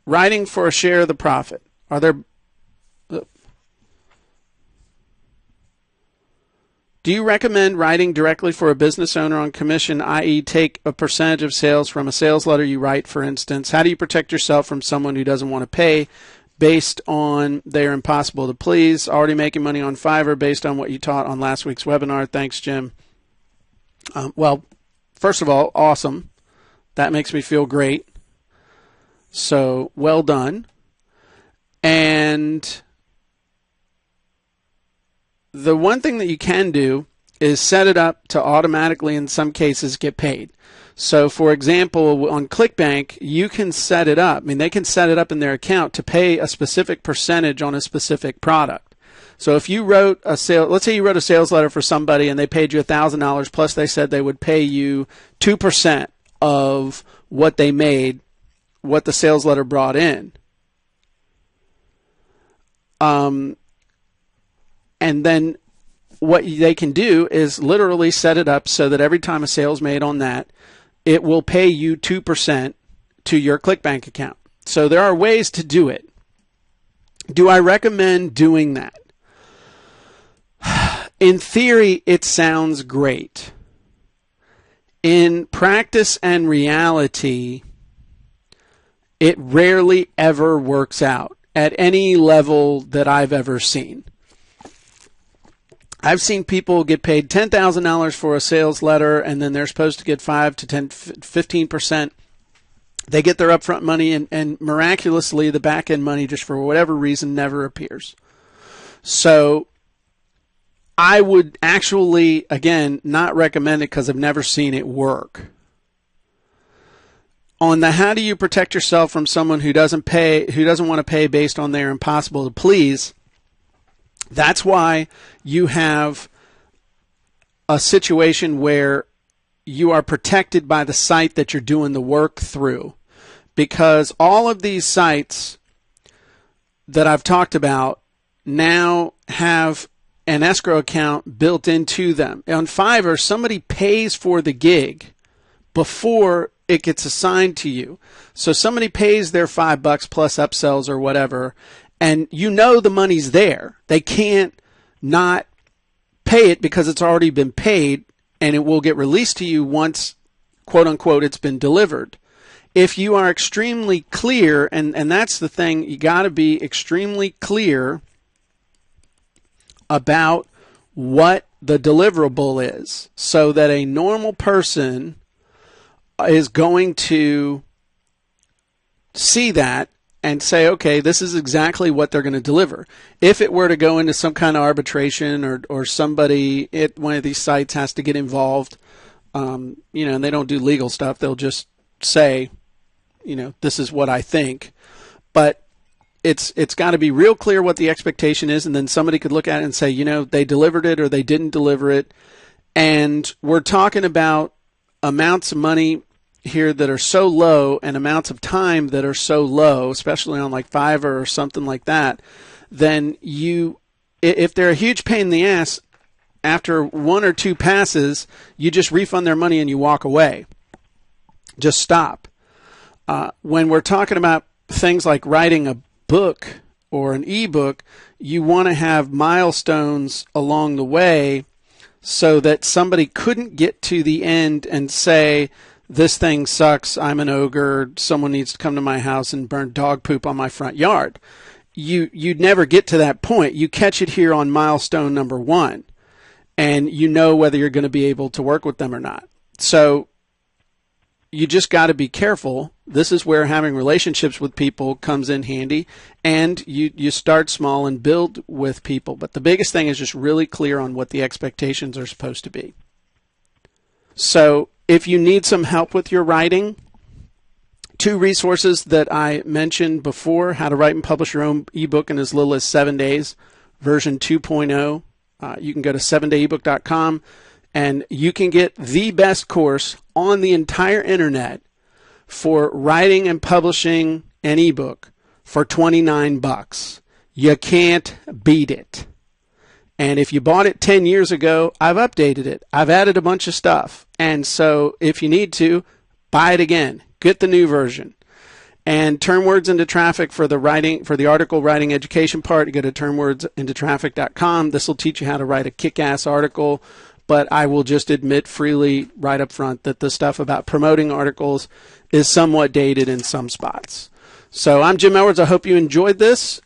writing for a share of the profit. Are there... Do you recommend writing directly for a business owner on commission, i.e. take a percentage of sales from a sales letter you write, for instance? How do you protect yourself from someone who doesn't want to pay based on they are impossible to please? Already making money on Fiverr based on what you taught on last week's webinar. Thanks, Jim. Well, first of all, awesome. That makes me feel great. So, well done. And the one thing that you can do is set it up to automatically, in some cases, get paid. So, for example, on ClickBank, you can set it up. I mean, they can set it up in their account to pay a specific percentage on a specific product. So if you wrote a sale, let's say you wrote a sales letter for somebody and they paid you $1,000, plus they said they would pay you 2% of what they made, what the sales letter brought in. And then what they can do is literally set it up so that every time a sale is made on that, it will pay you 2% to your ClickBank account. So there are ways to do it. Do I recommend doing that? In theory, it sounds great. In practice and reality, it rarely ever works out at any level that I've ever seen. I've seen people get paid $10,000 for a sales letter, and then they're supposed to get 5 to 10, 15%. They get their upfront money, and miraculously, the back-end money, just for whatever reason, never appears. So I would actually, again, not recommend it because I've never seen it work. On the how do you protect yourself from someone who doesn't want to pay based on they're impossible to please, that's why you have a situation where you are protected by the site that you're doing the work through. Because all of these sites that I've talked about now have an escrow account built into them. On Fiverr, somebody pays for the gig before it gets assigned to you. So somebody pays their $5 plus upsells or whatever, and you know the money's there. They can't not pay it because it's already been paid, and it will get released to you once, quote unquote, it's been delivered. If you are extremely clear, and that's the thing, you got to be extremely clear about what the deliverable is so that a normal person is going to see that and say, okay, this is exactly what they're going to deliver. If it were to go into some kind of arbitration or somebody at one of these sites has to get involved, and they don't do legal stuff, they'll just say, this is what I think. But it's got to be real clear what the expectation is, and then somebody could look at it and say, they delivered it or they didn't deliver it. And we're talking about amounts of money here that are so low and amounts of time that are so low, especially on like Fiverr or something like that, then if they're a huge pain in the ass, after one or two passes, you just refund their money and you walk away. Just stop. When we're talking about things like writing a book or an ebook, you want to have milestones along the way so that somebody couldn't get to the end and say, this thing sucks, I'm an ogre, someone needs to come to my house and burn dog poop on my front yard. You'd never get to that point. You catch it here on milestone number 1, and you know whether you're going to be able to work with them or not. So you just got to be careful. This is where having relationships with people comes in handy, and you start small and build with people. But the biggest thing is just really clear on what the expectations are supposed to be. So if you need some help with your writing, 2 resources that I mentioned before, How to Write and Publish Your Own Ebook in as little as 7 days, version 2.0. You can go to 7dayebook.com, and you can get the best course on the entire internet for writing and publishing an ebook for $29. You can't beat it. And if you bought it 10 years ago, I've updated it. I've added a bunch of stuff. And so if you need to, buy it again. Get the new version. And turn words into traffic for the article writing education part. You go to turnwordsintotraffic.com. This will teach you how to write a kick-ass article, but I will just admit freely right up front that the stuff about promoting articles is somewhat dated in some spots. So I'm Jim Edwards. I hope you enjoyed this.